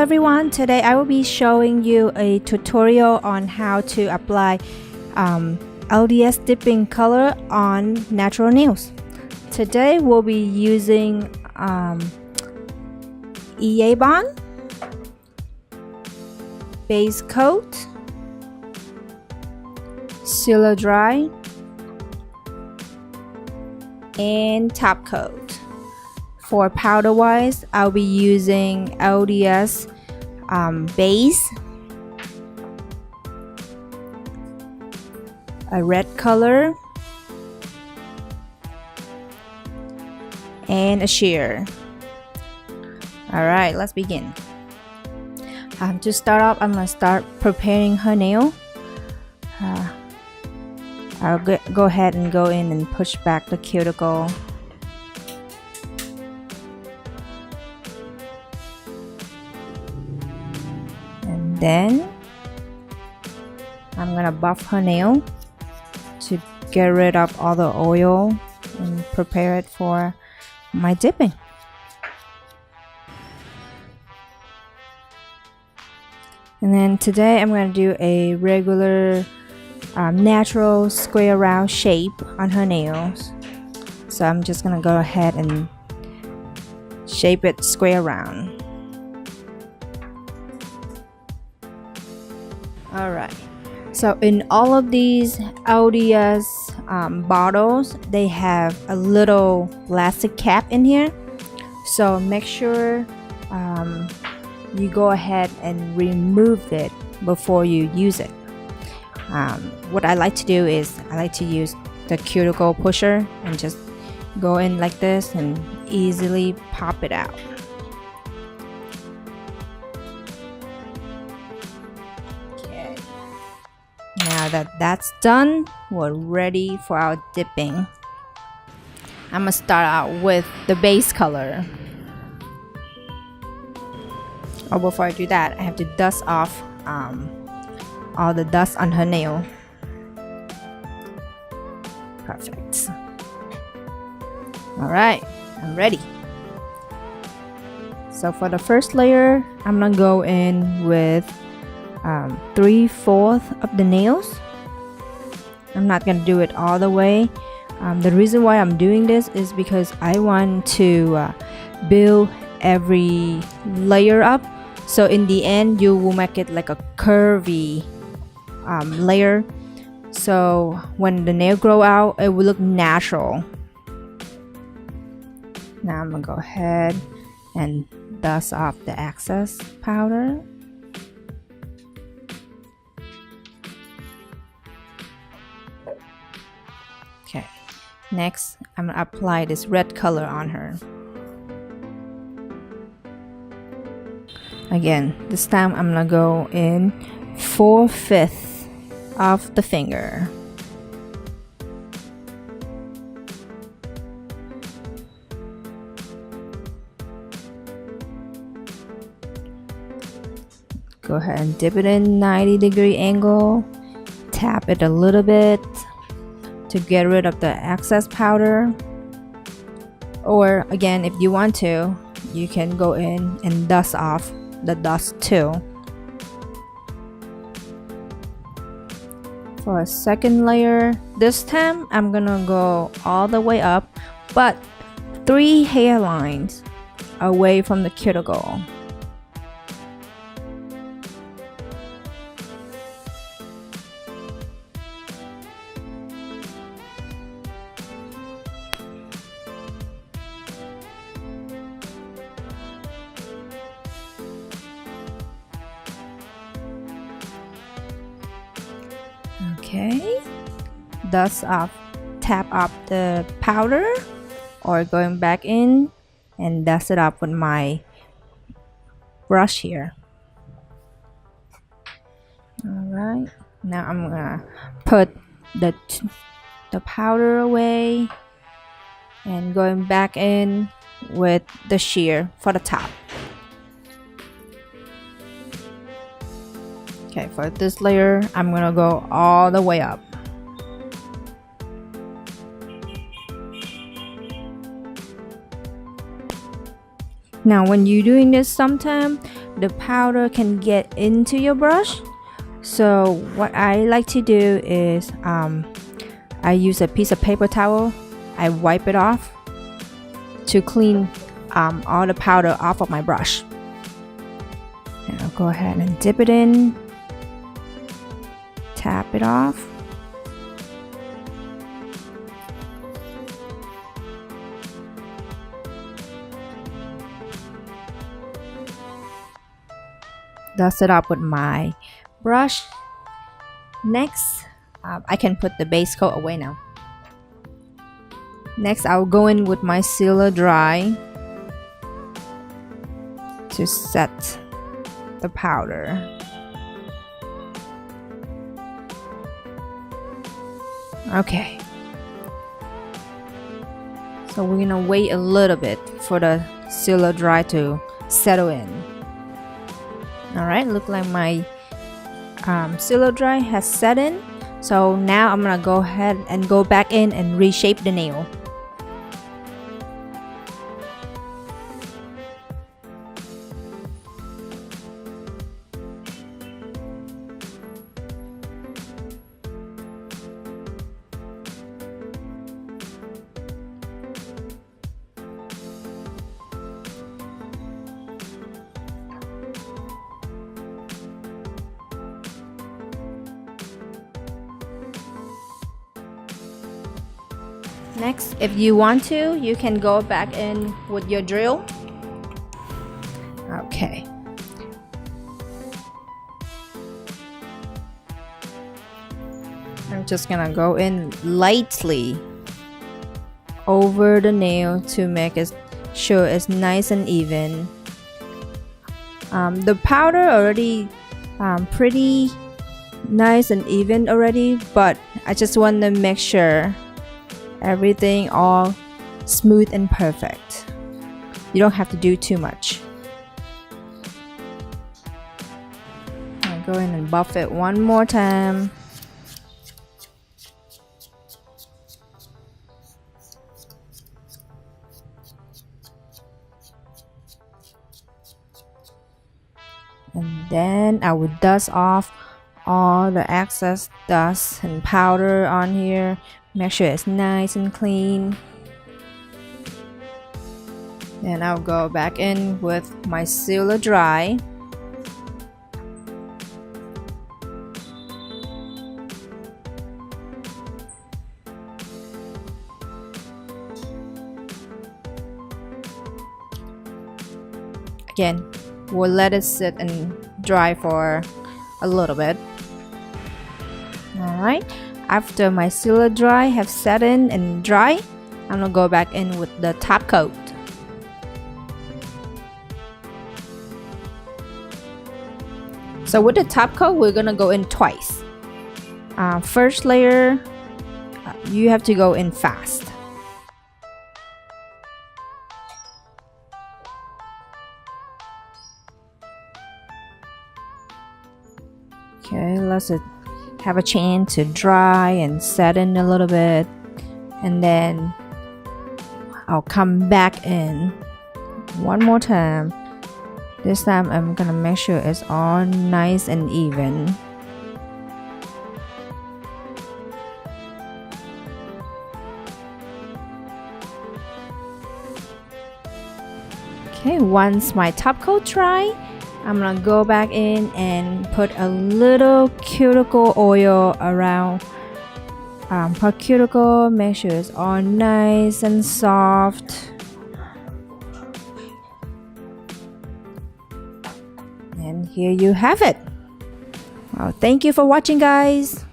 everyone, today I will be showing you a tutorial on how to apply LDS dipping color on natural nails. Today we'll be using EA Bond, base coat, Sealer Dry, and top coat. For powder wise, I'll be using LDS base, a red color, and a sheer. Alright, let's begin. To start off, I'm going to start preparing her nail. I'll go ahead and go in and push back the cuticle. And then I'm gonna buff her nail to get rid of all the oil and prepare it for my dipping. And then today I'm going to do a regular natural square round shape on her nails. So I'm just going to go ahead and shape it square round. Alright, so in all of these LDS bottles, they have a little plastic cap in here. So make sure you go ahead and remove it before you use it. What I like to do is I like to use the cuticle pusher and just go in like this and easily pop it out. Okay. Now that that's done, we're ready for our dipping. I'm gonna start out with the base color. Oh, before I do that, I have to dust off all the dust on her nail. Perfect. Alright, I'm ready. So for the first layer, I'm gonna go in with 3/4 of the nails. I'm not gonna do it all the way. The reason why I'm doing this is because I want to build every layer up. So in the end, you will make it like a curvy layer. So when the nail grow out, it will look natural. Now I'm gonna go ahead and dust off the excess powder. Okay, next I'm gonna apply this red color on her. Again, this time I'm gonna go in 4/5 of the finger. Go ahead and dip it in 90-degree angle. Tap it a little bit to get rid of the excess powder. Or again, if you want to, you can go in and dust off the dust too. For a second layer, this time I'm gonna go all the way up, but 3 hairlines away from the cuticle. Okay, dust off, tap up the powder, or going back in and dust it up with my brush here. Alright, now I'm gonna put the powder away and going back in with the sheer for the top. Okay, for this layer, I'm gonna go all the way up. Now when you're doing this, sometimes the powder can get into your brush. So what I like to do is I use a piece of paper towel. I wipe it off to clean all the powder off of my brush. And I'll go ahead and dip it in, tap it off. Dust it up with my brush. Next, I can put the base coat away now. Next, I'll go in with my Sealer Dry to set the powder. Okay. So we're gonna wait a little bit for the Sealer Dry to settle in. Alright, look like my Sealer Dry has set in. So now I'm gonna go ahead and go back in and reshape the nail. Next, if you want to, you can go back in with your drill. Okay. I'm just gonna go in lightly over the nail to make it sure it's nice and even. The powder already pretty nice and even already, but I just want to make sure everything all smooth and perfect. You don't have to do too much. I'll go in and buff it one more time. And then I will dust off all the excess dust and powder on here. Make sure it's nice and clean. Then I'll go back in with my Sealer Dry. Again, we'll let it sit and dry for a little bit. Alright. After my Sealer Dry have set in and dry, I'm gonna go back in with the top coat. So with the top coat, we're gonna go in twice. First layer, you have to go in fast. Okay, let's have a chance to dry and set in a little bit, and then I'll come back in one more time. This time I'm gonna make sure it's all nice and even. Okay, once my top coat dry, I'm gonna go back in and put a little cuticle oil around per cuticle. Make sure it's all nice and soft. And here you have it. Well, thank you for watching, guys.